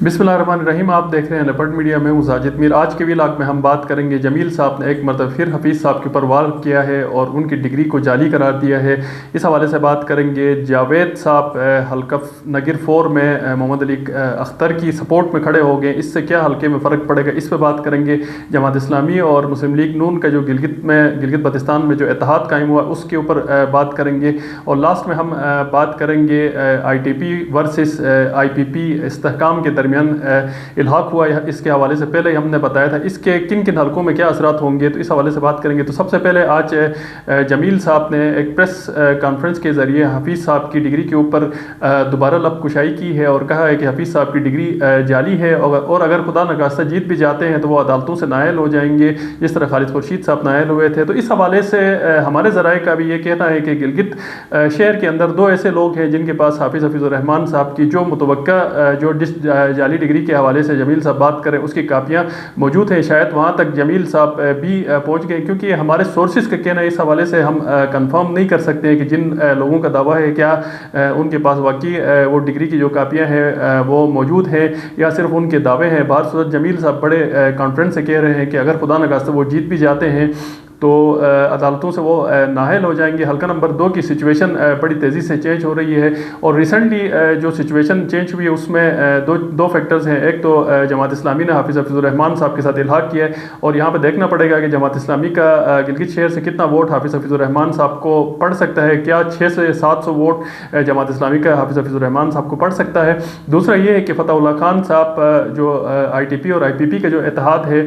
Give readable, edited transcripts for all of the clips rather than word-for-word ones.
बिस्मिल्लाहिर्रहमानिर्रहीम। आप देख रहे हैं लेपर्ड मीडिया में। साजिद मीर। आज के व्लॉग में हम बात करेंगे जमील साहब ने एक मरतबा फिर हफीज़ साहब के ऊपर वार किया है और उनकी डिग्री को जाली करार दिया है। इस हवाले से बात करेंगे। जावेद साहब हल्का नगिर 4 में मोहम्मद अली अख्तर की सपोर्ट में खड़े हो गए, इससे क्या हल्के में फ़र्क पड़ेगा, इस पर बात करेंगे। जमात इस्लामी और मुस्लिम लीग नून का जो गिलगित बल्तिस्तान में जो इत्तेहाद कायम हुआ उसके ऊपर बात करेंगे। और लास्ट में हम बात करेंगे ITP वर्सेस IPP इस्तेहकाम के दरमियान इल्हाक हुआ, इसके हवाले से पहले हमने बताया था इसके किन किन हलकों में क्या असरात होंगे, तो इस हवाले से बात करेंगे। तो सबसे पहले आज जमील साहब ने एक प्रेस कॉन्फ्रेंस के ज़रिए हफीज़ साहब की डिग्री के ऊपर दोबारा लब कुशाई की है और कहा है कि हफीज़ साहब की डिग्री जाली है और अगर खुदा नखास्ता जीत भी जाते हैं तो वो अदालतों से नायल हो जाएंगे, जिस तरह खालिद खुर्शीद साहब नायल हुए थे। तो इस हवाले से हमारे ज़राए का भी ये कहना है कि गिलगित शहर के अंदर 2 ऐसे लोग हैं जिनके पास हफीज़ुर्रहमान साहब की जो मुतवक्का जो जाली डिग्री के हवाले से जमील साहब बात करें उसकी कापियाँ मौजूद हैं। शायद वहाँ तक जमील साहब भी पहुँच गए, क्योंकि हमारे सोर्सेज का कहना है इस हवाले से हम कंफर्म नहीं कर सकते हैं कि जिन लोगों का दावा है क्या उनके पास वाकई वो डिग्री की जो कापियाँ हैं वो मौजूद हैं या सिर्फ उनके दावे हैं। बात सूरत जमील साहब बड़े कॉन्फिडेंस से कह रहे हैं कि अगर खुदा न खास्ता वो जीत भी जाते हैं तो अदालतों से वो नाहल हो जाएंगे। हल्का नंबर 2 की सिचुएशन बड़ी तेज़ी से चेंज हो रही है और रिसेंटली जो सिचुएशन चेंज हुई है उसमें दो फैक्टर्स हैं। एक तो जमात इस्लामी ने हफीज़ुर्रहमान साहब के साथ इल्हाक किया है और यहाँ पे देखना पड़ेगा कि जमात इस्लामी का गिलगित शहर से कितना वोट हफीज़ुर्रहमान साहब को पड़ सकता है। क्या 600 से 700 वोट जमात इस्लामी का हफीज़ुर्रहमान साहब को पड़ सकता है। दूसरा ये है कि फ़तहुल्लाह खान साहब जो ITP और IPP का जो इत्तेहाद है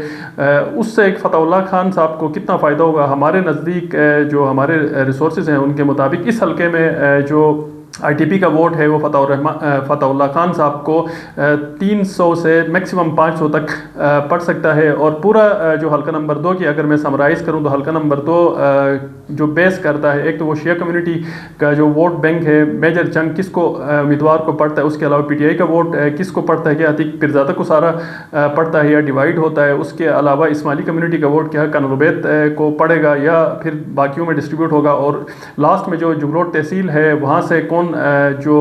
उससे एक फ़तहुल्लाह खान साहब को कितना फ़ायदा होगा। हमारे नज़दीक जो हमारे रिसोर्सेज हैं उनके मुताबिक इस हल्के में जो ITP का वोट है वो फ़तहुल्लाह खान साहब को 300 से मैक्सिमम 500 तक पड़ सकता है। और पूरा जो हल्का नंबर 2 की अगर मैं समराइज़ करूं तो हल्का नंबर 2 जो बेस करता है, एक तो वो शिया कम्युनिटी का जो वोट बैंक है, मेजर चंक किसको उम्मीदवार को पड़ता है, उसके अलावा PTI का वोट किसको पड़ता है, क्या अतीक पिरज़ादा को सारा पड़ता है या डिवाइड होता है, उसके अलावा इस्माइली कम्युनिटी का वोट क्या कनरुबैत को पड़ेगा या फिर बाकियों में डिस्ट्रीब्यूट होगा, और लास्ट में जो जुगरोट तहसील है वहाँ से कौन जो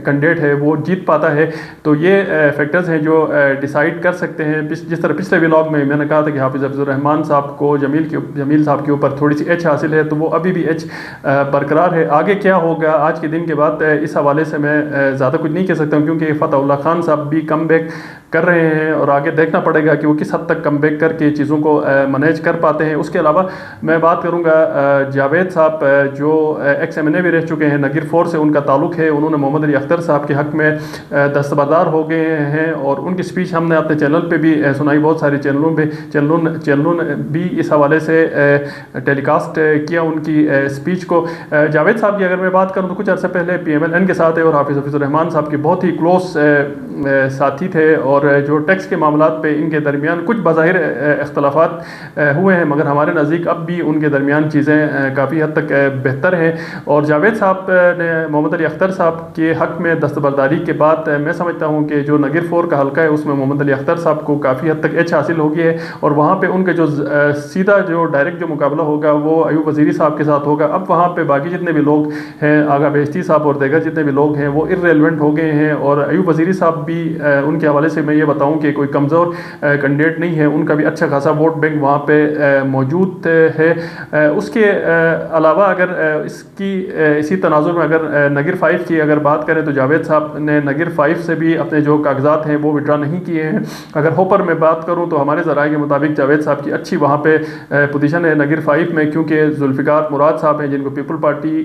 कैंडिडेट है वो जीत पाता है। तो ये फैक्टर्स हैं जो डिसाइड कर सकते हैं। जिस तरह पिछले व्लॉग में मैंने कहा था कि हफीज़ुर्रहमान साहब को जमील साहब के ऊपर थोड़ी सी एच हासिल है, तो वो अभी भी एच बरकरार है। आगे क्या होगा आज के दिन के बाद इस हवाले से मैं ज़्यादा कुछ नहीं कह सकता हूँ, क्योंकि फ़तहुल्लाह खान साहब भी कम बैक कर रहे हैं और आगे देखना पड़ेगा कि वो किस हद तक कम बैक करके चीज़ों को मैनेज कर पाते हैं। उसके अलावा मैं बात करूँगा जावेद साहब जो XMNA भी रह चुके हैं, नगिर 4 से उनका ताल्लुक़ है। उन्होंने मोहम्मद अली अख्तर साहब के हक़ में दस्तबरदार हो गए हैं और उनकी स्पीच हमने अपने चैनल पे भी सुनाई, बहुत सारे चैनलों ने भी इस हवाले से टेलीकास्ट किया उनकी स्पीच को। जावेद साहब की अगर मैं बात करूँ तो कुछ अर्से पहले PMLN के साथ है और हफीज़ुर्रहमान साहब के बहुत ही क्लोज साथी थे और जो टैक्स के मामलात पे इनके दरमियान कुछ बज़ाहिर इख्तलाफात हुए हैं, मगर हमारे नज़दीक अब भी उनके दरमियान चीज़ें काफ़ी हद तक बेहतर हैं। और जावेद साहब ने मोहम्मद अली अख्तर साहब के हक़ में दस्तबरदारी के बाद मैं समझता हूँ कि जो नगिर 4 का हल्का है उसमें मोहम्मद अली अख्तर साहब को काफ़ी हद तक एच हासिल हो गई है और वहाँ पे उनके जो सीधा जो डायरेक्ट जो मुकाबला होगा वो अयूब वज़ीरी साहब के साथ होगा। अब वहाँ पे बाकी जितने भी लोग हैं, आगा बेहश्ती साहब और दीगर जितने भी लोग हैं वो इर्रेलेवेंट हो गए हैं और अयूब वज़ीरी साहब भी उनके हवाले से मैं ये बताऊँ कि कोई कमज़ोर कैंडिडेट नहीं है, उनका भी अच्छा खासा वोट बैंक वहाँ पे मौजूद है। उसके अलावा अगर इसी तनाजुर में अगर नगिर 5 की अगर बात करें तो जावेद साहब ने नगिर 5 से भी अपने जो कागजात हैं वो विड्रा नहीं किए हैं। अगर होपर में बात करूं तो हमारे ज़राए के मुताबिक जावेद साहब की अच्छी वहाँ पे पोजीशन है नगिर 5 में, क्योंकि जुल्फ़िकार मुराद साहब हैं जिनको पीपल पार्टी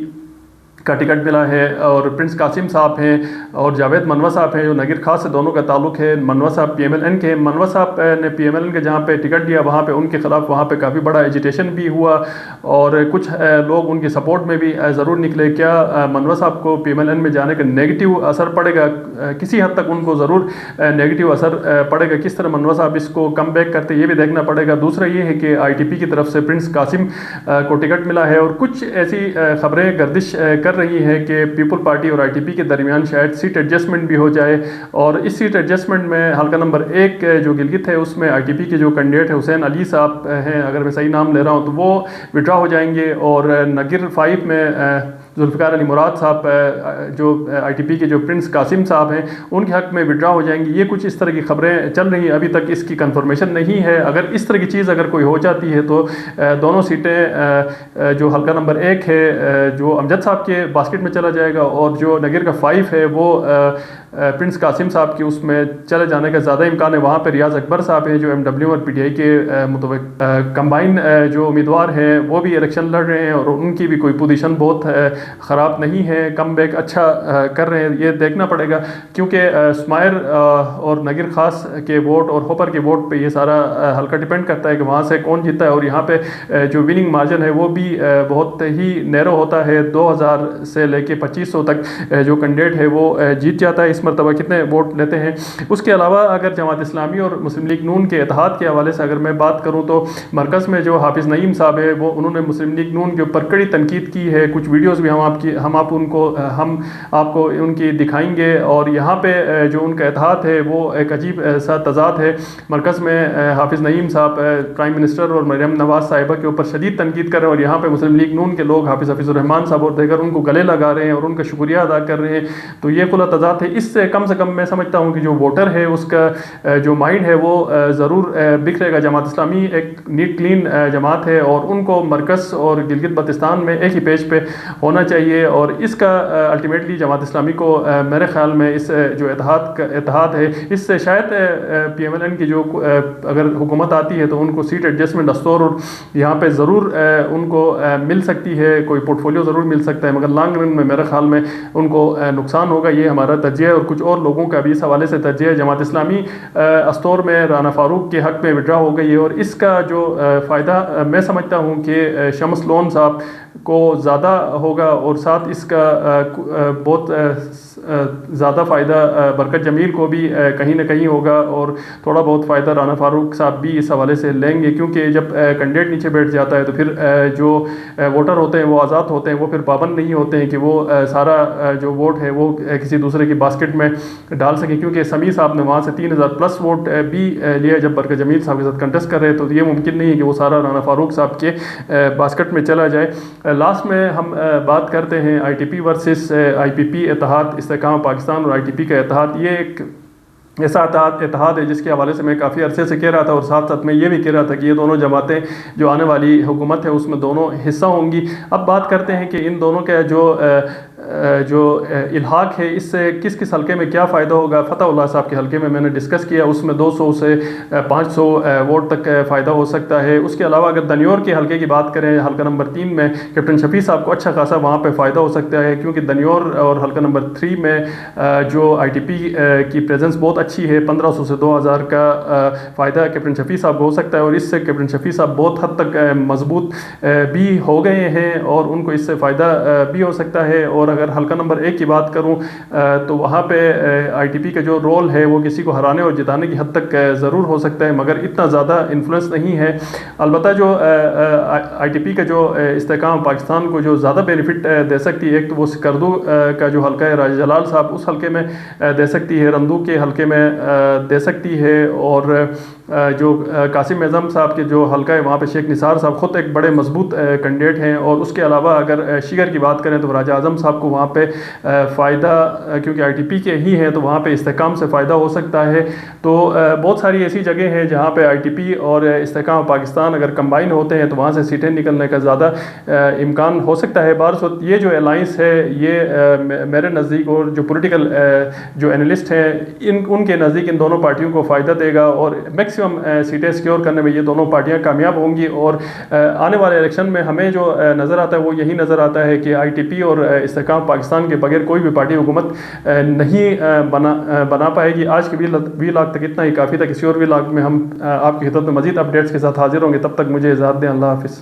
का टिकट मिला है और प्रिंस कासिम साहब हैं और जावेद मनवा साहब हैं जो नगिर खास से दोनों का ताल्लुक़ है। मनवा साहब PMLN के, मनवा साहब ने PMLN के जहाँ पे टिकट दिया वहाँ पे उनके ख़िलाफ़ वहाँ पे काफ़ी बड़ा एजिटेशन भी हुआ और कुछ लोग उनकी सपोर्ट में भी ज़रूर निकले। क्या मनवा साहब को PMLN में जाने का नेगेटिव असर पड़ेगा? किसी हद तक उनको ज़रूर नेगेटिव असर पड़ेगा। किस तरह मनवा साहब इसको कम बैक करते ये भी देखना पड़ेगा। दूसरा ये है कि ITP की तरफ से प्रिंस कासिम को टिकट मिला है और कुछ ऐसी खबरें गर्दिश कर रही है कि पीपल पार्टी और ITP के दरमियान शायद सीट एडजस्टमेंट भी हो जाए और इस सीट एडजस्टमेंट में हल्का नंबर 1 जो गिलगित है उसमें ITP के जो कैंडिडेट है हुसैन अली साहब हैं, अगर मैं सही नाम ले रहा हूँ, तो वो विड्रा हो जाएंगे और नगिर 5 में ذوالفقار علی مراد صاحب جو ITP کے جو پرنس قاسم صاحب ہیں ان کے حق میں وڈرا ہو جائیں گی. یہ کچھ اس طرح کی خبریں چل رہی ہیں, ابھی تک اس کی کنفرمیشن نہیں ہے. اگر اس طرح کی چیز اگر کوئی ہو جاتی ہے تو دونوں سیٹیں جو حلقہ نمبر 1 ہے جو امجد صاحب کے باسکٹ میں چلا جائے گا, اور جو نگیر کا 5 ہے وہ پرنس قاسم صاحب کی اس میں چلے جانے کا زیادہ امکان ہے. وہاں پہ ریاض اکبر صاحب ہیں جو MW اور PTI کے مطابق کمبائن جو امیدوار ہیں وہ بھی الیکشن لڑ رہے ہیں, اور ان کی بھی کوئی پوزیشن بہت خراب نہیں ہے, کم بیک اچھا کر رہے ہیں. یہ دیکھنا پڑے گا کیونکہ اسمائر اور نگیر خاص کے ووٹ اور ہوپر کے ووٹ پہ یہ سارا حلقہ ڈیپینڈ کرتا ہے کہ وہاں سے کون جیتا ہے, اور یہاں پہ جو وننگ مارجن ہے وہ بھی بہت ہی نیرو ہوتا ہے. 2000 سے لے کے 2500 تک جو کینڈیڈیٹ ہے وہ جیت جاتا ہے. اس مرتبہ کتنے ووٹ لیتے ہیں. اس کے علاوہ اگر جماعت اسلامی اور مسلم لیگ نون کے اتحاد کے حوالے سے اگر میں بات کروں تو مرکز میں جو حافظ نعیم صاحب ہے وہ انہوں نے مسلم لیگ نون کے اوپر کڑی تنقید کی ہے. کچھ ویڈیوز بھی ہم آپ کو ان کی دکھائیں گے, اور یہاں پہ جو ان کا اتحاد ہے وہ ایک عجیب سا تضاد ہے. مرکز میں حافظ نعیم صاحب پرائم منسٹر اور مریم نواز صاحبہ کے اوپر شدید تنقید کر رہے ہیں, اور یہاں پہ مسلم لیگ نون کے لوگ حافظ الرحمان صاحب اور دیگر ان کو گلے لگا رہے ہیں اور ان کا شکریہ ادا کر رہے ہیں. تو یہ کھلا تضاد ہے. اس سے کم میں سمجھتا ہوں کہ جو ووٹر ہے اس کا جو مائنڈ ہے وہ ضرور بکھرے گا. جماعت اسلامی ایک نیٹ کلین جماعت ہے, اور ان کو مرکز اور گلگت بلتستان میں ایک ہی پیج پہ ہونا چاہیے, اور اس کا الٹیمیٹلی جماعت اسلامی کو میرے خیال میں اس جو اتحاد ہے اس سے شاید PMLN کی جو اگر حکومت آتی ہے تو ان کو سیٹ ایڈجسٹمنٹ دستور اور یہاں پہ ضرور ان کو مل سکتی ہے, کوئی پورٹ فولیو ضرور مل سکتا ہے, مگر لانگ رن میں میرے خیال میں ان کو نقصان ہوگا. یہ ہمارا تجزیہ ہے, اور کچھ اور لوگوں کا بھی اس حوالے سے تجزیہ ہے. جماعت اسلامی استور میں رانا فاروق کے حق میں وڈرا ہو گئی ہے, اور اس کا جو فائدہ میں سمجھتا ہوں کہ شمس لون صاحب کو زیادہ ہوگا, اور ساتھ اس کا بہت زیادہ فائدہ برکت جمیل کو بھی کہیں نہ کہیں ہوگا, اور تھوڑا بہت فائدہ رانا فاروق صاحب بھی اس حوالے سے لیں گے, کیونکہ جب کینڈیڈیٹ نیچے بیٹھ جاتا ہے تو پھر جو ووٹر ہوتے ہیں وہ آزاد ہوتے ہیں, وہ پھر پابند نہیں ہوتے ہیں کہ وہ سارا جو ووٹ ہے وہ کسی دوسرے کی باسکٹ میں ڈال سکیں. کیونکہ سمیع صاحب نے وہاں سے 3000+ ووٹ بھی لیا جب برکت جمیل صاحب کے ساتھ کنٹیسٹ کر رہے, تو یہ ممکن نہیں ہے کہ وہ سارا رانا فاروق صاحب کے باسکٹ میں چلا جائے. لاسٹ میں ہم بات کرتے ہیں ITP ورسز IPP اتحاد, استحکام پاکستان اور ITP کا اتحاد. یہ ایک ایسا اتحاد ہے جس کے حوالے سے میں کافی عرصے سے کہہ رہا تھا, اور ساتھ ساتھ میں یہ بھی کہہ رہا تھا کہ یہ دونوں جماعتیں جو آنے والی حکومت ہے اس میں دونوں حصہ ہوں گی. اب بات کرتے ہیں کہ ان دونوں کا جو الحاق ہے اس سے کس حلقے میں کیا فائدہ ہوگا. فتح اللہ صاحب کے حلقے میں نے ڈسکس کیا, اس میں 200 سے 500 ووٹ تک فائدہ ہو سکتا ہے. اس کے علاوہ اگر دنیور کے حلقے کی بات کریں, حلقہ نمبر 3 میں کیپٹن شفیع صاحب کو اچھا خاصا وہاں پہ فائدہ ہو سکتا ہے, کیونکہ دنیور اور حلقہ نمبر 3 میں جو ITP کی پریزنس بہت اچھی ہے. 1500 سے 2000 کا فائدہ کیپٹن شفیع صاحب کو ہو سکتا ہے, اور اس سے کیپٹن شفیع صاحب بہت حد تک مضبوط بھی ہو گئے ہیں, اور ان کو اس سے فائدہ بھی ہو سکتا ہے. اور اگر حلقہ نمبر 1 کی بات کروں تو وہاں پہ ITP کا جو رول ہے وہ کسی کو ہرانے اور جتانے کی حد تک ضرور ہو سکتا ہے, مگر اتنا زیادہ انفلوئنس نہیں ہے. البتہ جو ITP کا جو استحکام پاکستان کو جو زیادہ بینیفٹ دے سکتی ہے, ایک تو وہ سکردو کا جو حلقہ ہے راجہ جلال صاحب اس حلقے میں دے سکتی ہے, رندو کے حلقے میں دے سکتی ہے, اور جو قاسم اعظم صاحب کے جو حلقہ ہے وہاں پہ شیخ نثار صاحب خود ایک بڑے مضبوط کینڈیڈیٹ ہیں. اور اس کے علاوہ اگر شیگر کی بات کریں تو راجہ اعظم صاحب کو وہاں پہ فائدہ, کیونکہ ITP کے ہی ہیں تو وہاں پہ استحکام سے فائدہ ہو سکتا ہے. تو بہت ساری ایسی جگہیں ہیں جہاں پہ ITP اور استحکام پاکستان اگر کمبائن ہوتے ہیں تو وہاں سے سیٹیں نکلنے کا زیادہ امکان ہو سکتا ہے. بارسوت یہ جو الائنس ہے یہ میرے نزدیک, اور جو پولیٹیکل جو اینالسٹ ہیں ان کے نزدیک ان دونوں پارٹیوں کو فائدہ دے گا, اور میکسیمم سیٹیں سیکیور کرنے میں یہ دونوں پارٹیاں کامیاب ہوں گی. اور آنے والے الیکشن میں ہمیں جو نظر آتا ہے وہ یہی نظر آتا ہے کہ ITP اور استحکام پاکستان کے بغیر کوئی بھی پارٹی حکومت نہیں بنا پائے گی. آج کے ویلاگ تک اتنا ہی کافی تھا. کسی اور ویلاگ میں ہم آپ کی خدمت میں مزید اپڈیٹس کے ساتھ حاضر ہوں گے. تب تک مجھے اجازت دیں. اللہ حافظ.